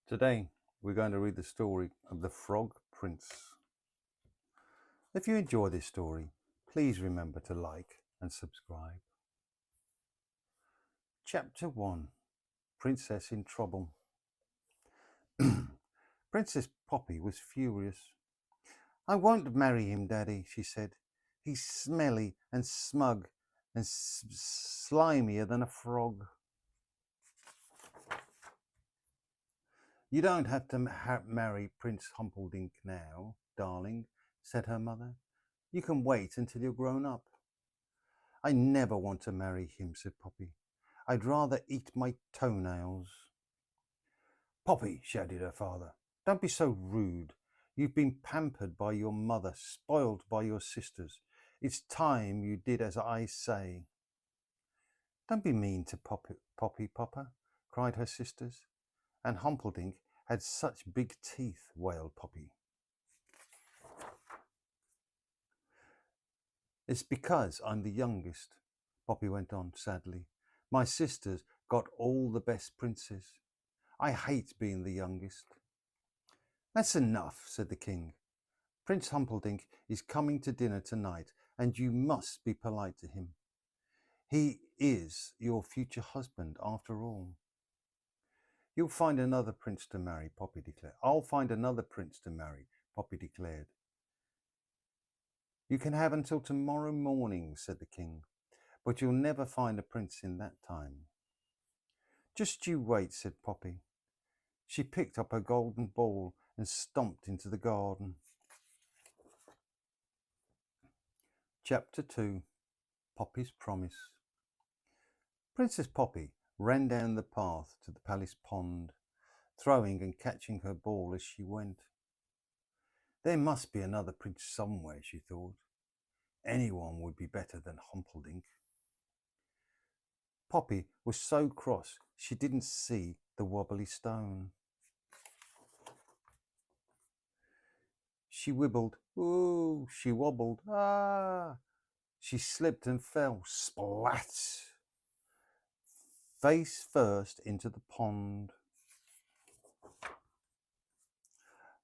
Today we're going to read the story of the Frog Prince. If you enjoy this story, please remember to like and subscribe. Chapter 1, Princess in Trouble. Princess Poppy was furious. "I won't marry him, Daddy," she said. "He's smelly and smug and slimier than a frog." "You don't have to marry Prince Humperdinck now, darling," said her mother. "You can wait until you're grown up." "I never want to marry him," said Poppy. "I'd rather eat my toenails." "Poppy," shouted her father, "don't be so rude. You've been pampered by your mother, spoiled by your sisters. It's time you did as I say." "Don't be mean to Poppy, Papa," cried her sisters. "And Humperdinck had such big teeth," wailed Poppy. "It's because I'm the youngest," Poppy went on sadly. "My sisters got all the best princes. I hate being the youngest." "That's enough," said the king. "Prince Humperdinck is coming to dinner tonight, and you must be polite to him. He is your future husband, after all." "You'll find another prince to marry," Poppy declared. "I'll find another prince to marry," Poppy declared. "You can have until tomorrow morning," said the king, "but you'll never find a prince in that time." "Just you wait," said Poppy. She picked up her golden ball and stomped into the garden. Chapter 2, Poppy's Promise. Princess Poppy ran down the path to the palace pond, throwing and catching her ball as she went. There must be another prince somewhere, she thought. Anyone would be better than Humperdinck. Poppy was so cross she didn't see the wobbly stone. She wibbled, "Ooh!" She wobbled, "Ah!" She slipped and fell, splat, face first into the pond.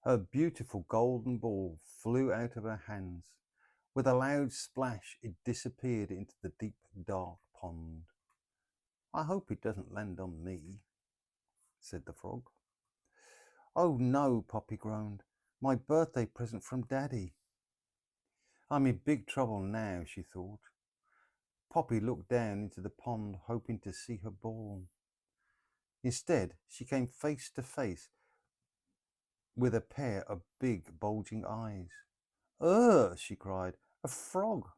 Her beautiful golden ball flew out of her hands. With a loud splash, it disappeared into the deep, dark pond. "I hope it doesn't land on me," said the frog. "Oh no," Poppy groaned. "My birthday present from Daddy." "I'm in big trouble now," she thought. Poppy looked down into the pond, hoping to see her ball. Instead, she came face to face with a pair of big, bulging eyes. "Ugh!" she cried. "A frog!"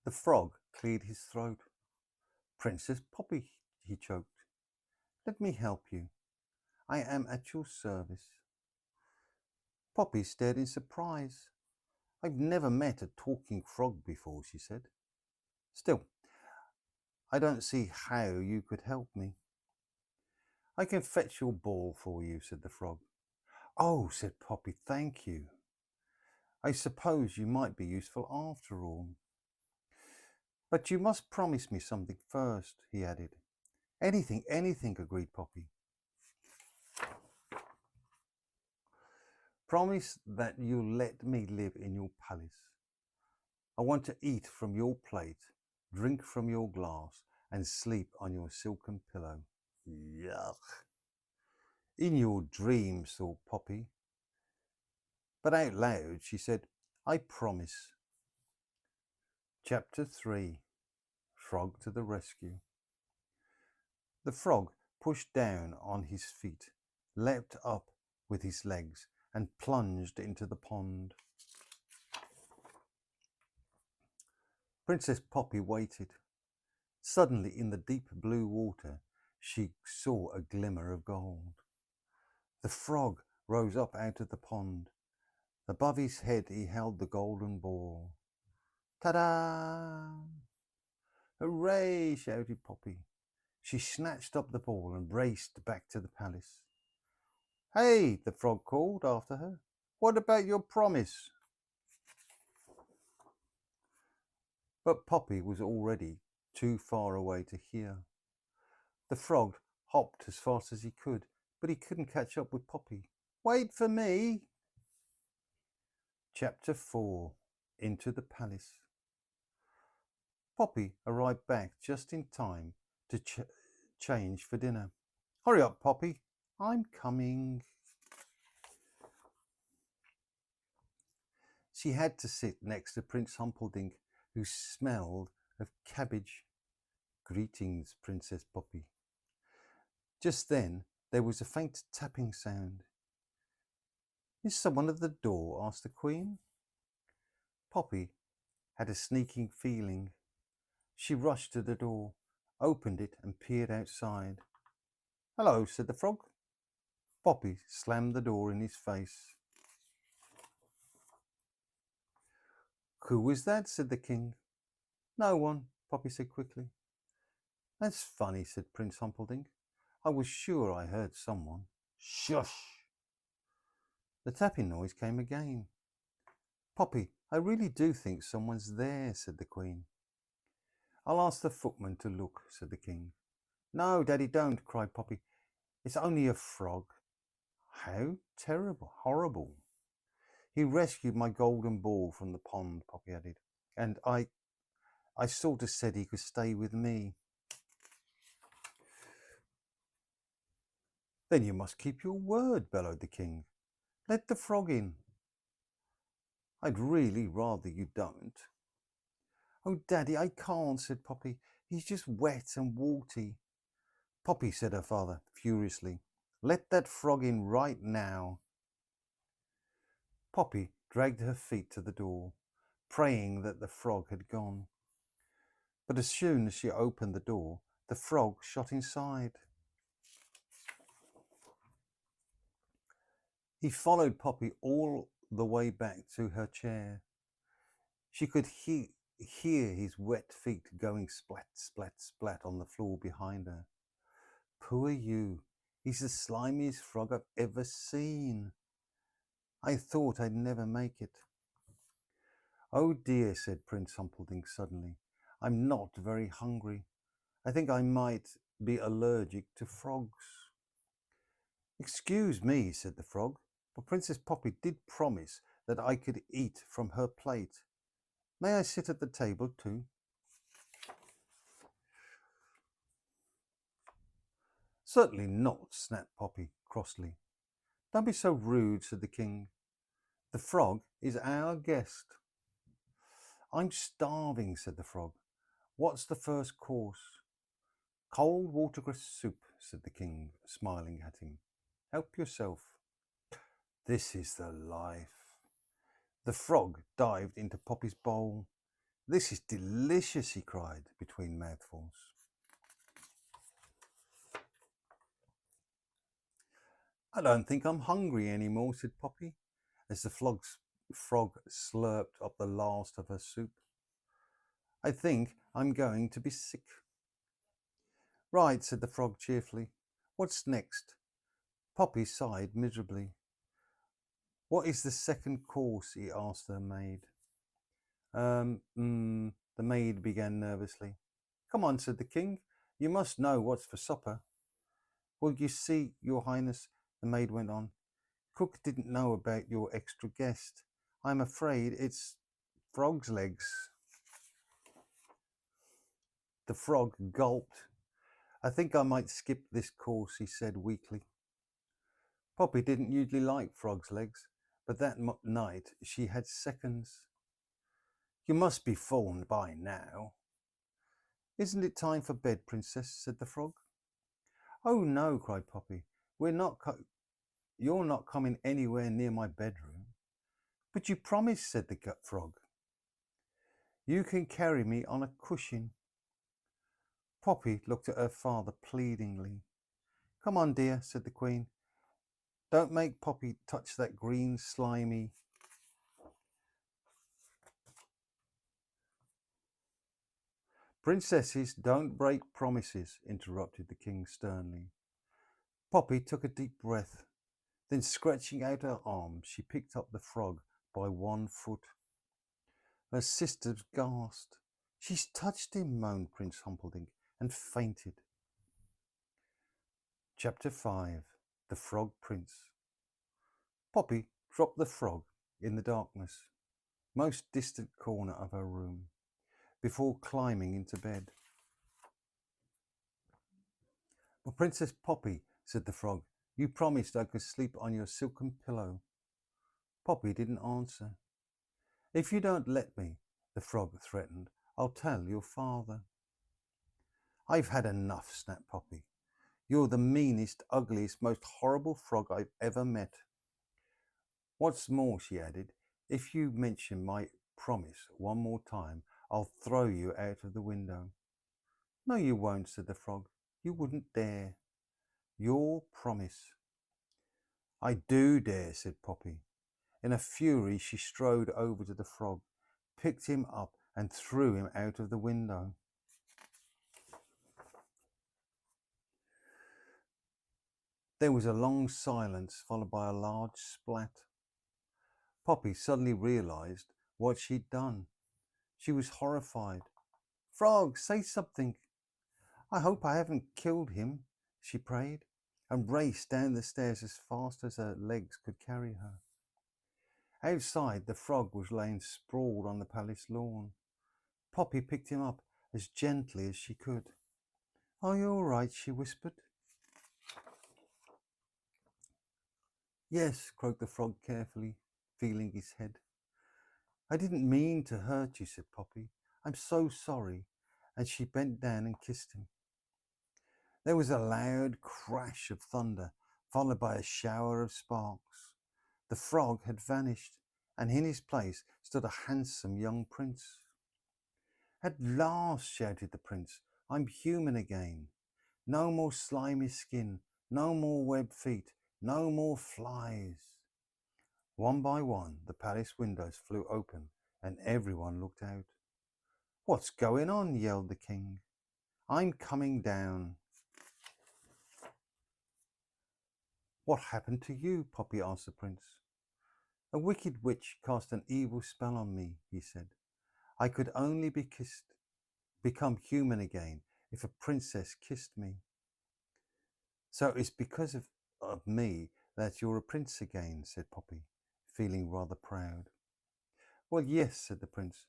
The frog cleared his throat. "Princess Poppy," he choked, "let me help you. I am at your service." Poppy stared in surprise. "I've never met a talking frog before," she said. "Still, I don't see how you could help me." "I can fetch your ball for you," said the frog. "Oh," said Poppy, "thank you. I suppose you might be useful after all." "But you must promise me something first," he added. "Anything, anything," agreed Poppy. "Promise that you'll let me live in your palace. I want to eat from your plate, drink from your glass, and sleep on your silken pillow." Yuck. "In your dreams," thought Poppy. But out loud she said, "I promise." Chapter 3, Frog to the Rescue. The frog pushed down on his feet, leapt up with his legs, and plunged into the pond. Princess Poppy waited. Suddenly, in the deep blue water, she saw a glimmer of gold. The frog rose up out of the pond. Above his head he held the golden ball. "Ta-da! Hooray!" shouted Poppy. She snatched up the ball and raced back to the palace. "Hey!" the frog called after her. "What about your promise?" But Poppy was already too far away to hear. The frog hopped as fast as he could, but he couldn't catch up with Poppy. Wait for me! Chapter 4. Into the Palace. Poppy arrived back just in time to change for dinner. Hurry up, Poppy. I'm coming. She had to sit next to Prince Humperdinck, who smelled of cabbage. Greetings, Princess Poppy. Just then there was a faint tapping sound. Is someone at the door? Asked the Queen. Poppy had a sneaking feeling. She rushed to the door, opened it and peered outside. Hello, said the frog. Poppy slammed the door in his face. Who was that? Said the king. No one, Poppy said quickly. That's funny, said Prince Humperdinck. I was sure I heard someone. Shush! The tapping noise came again. Poppy, I really do think someone's there, said the Queen. I'll ask the footman to look, said the king. No, Daddy, don't, cried Poppy. It's only a frog. How terrible, horrible. He rescued my golden ball from the pond, Poppy added, and I sort of said he could stay with me. Then you must keep your word, bellowed the king. Let the frog in. I'd really rather you don't. Oh, Daddy, I can't, said Poppy. He's just wet and warty. Poppy, said her father furiously. Let that frog in right now. Poppy dragged her feet to the door, praying that the frog had gone. But as soon as she opened the door, the frog shot inside. He followed Poppy all the way back to her chair. She could hear his wet feet going splat, splat, splat on the floor behind her. Poor you, he's the slimiest frog I've ever seen. I thought I'd never make it. Oh dear, said Prince Humperdinck suddenly. I'm not very hungry. I think I might be allergic to frogs. Excuse me, said the frog, but Princess Poppy did promise that I could eat from her plate. May I sit at the table too? Certainly not, snapped Poppy crossly. Don't be so rude, said the king. The frog is our guest. I'm starving, said the frog. What's the first course? Cold watercress soup, said the king, smiling at him. Help yourself. This is the life. The frog dived into Poppy's bowl. This is delicious, he cried between mouthfuls. I don't think I'm hungry anymore, said Poppy, as the frog slurped up the last of her soup. I think I'm going to be sick. Right, said the frog cheerfully. What's next? Poppy sighed miserably. What is the second course? He asked her maid. The maid began nervously. Come on, said the king. You must know what's for supper. Well, you see, your highness, the maid went on. Cook didn't know about your extra guest. I'm afraid it's frog's legs. The frog gulped. I think I might skip this course, he said weakly. Poppy didn't usually like frog's legs, but that night she had seconds. You must be formed by now. Isn't it time for bed, princess? Said the frog. Oh no, cried Poppy. You're not coming anywhere near my bedroom. But you promised, said the frog. You can carry me on a cushion. Poppy looked at her father pleadingly. Come on, dear, said the queen. Don't make Poppy touch that green, slimy. Princesses don't break promises, interrupted the king sternly. Poppy took a deep breath. Then, scratching out her arm, she picked up the frog by one foot. Her sisters gasped. She's touched him, moaned Prince Humperdinck, and fainted. Chapter 5. The Frog Prince. Poppy dropped the frog in the darkness, most distant corner of her room, before climbing into bed. "But Princess Poppy," said the frog, "you promised I could sleep on your silken pillow." Poppy didn't answer. "If you don't let me," the frog threatened, "I'll tell your father." "I've had enough," snapped Poppy. "You're the meanest, ugliest, most horrible frog I've ever met. What's more," she added, "if you mention my promise one more time, I'll throw you out of the window." "No, you won't," said the frog. "You wouldn't dare." "Your promise." "I do dare," said Poppy. In a fury, she strode over to the frog, picked him up and threw him out of the window. There was a long silence, followed by a large splat. Poppy suddenly realized what she'd done. She was horrified. "Frog, say something." "I hope I haven't killed him," she prayed, and raced down the stairs as fast as her legs could carry her. Outside, the frog was laying sprawled on the palace lawn. Poppy picked him up as gently as she could. "Are you all right?" she whispered. "Yes," croaked the frog carefully, feeling his head. "I didn't mean to hurt you," said Poppy. "I'm so sorry." And she bent down and kissed him. There was a loud crash of thunder, followed by a shower of sparks. The frog had vanished, and in his place stood a handsome young prince. "At last," shouted the prince, "I'm human again. No more slimy skin, no more webbed feet, no more flies." One by one, the palace windows flew open and everyone looked out. "What's going on?" yelled the king. "I'm coming down." "What happened to you?" Poppy asked the prince. "A wicked witch cast an evil spell on me," he said. "I could only become human again if a princess kissed me." "So it's because of me that you're a prince again," said Poppy, feeling rather proud. "Well, yes," said the prince,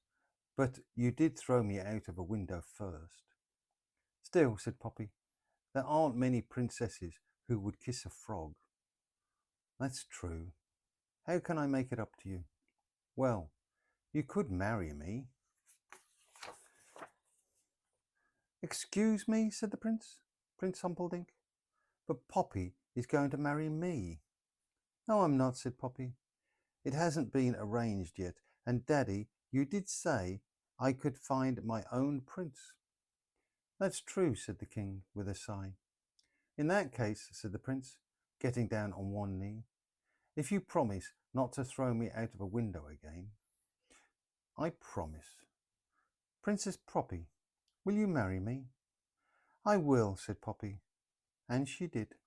"but you did throw me out of a window first." "Still," said Poppy, "there aren't many princesses who would kiss a frog." "That's true. How can I make it up to you?" "Well, you could marry me." "Excuse me," said the prince, Prince Humperdinck, "but Poppy is going to marry me." "No, I'm not," said Poppy. "It hasn't been arranged yet, and Daddy, you did say I could find my own prince." "That's true," said the king with a sigh. "In that case," said the prince, getting down on one knee, "if you promise not to throw me out of a window again." "I promise." "Princess Poppy, will you marry me?" "I will," said Poppy, and she did.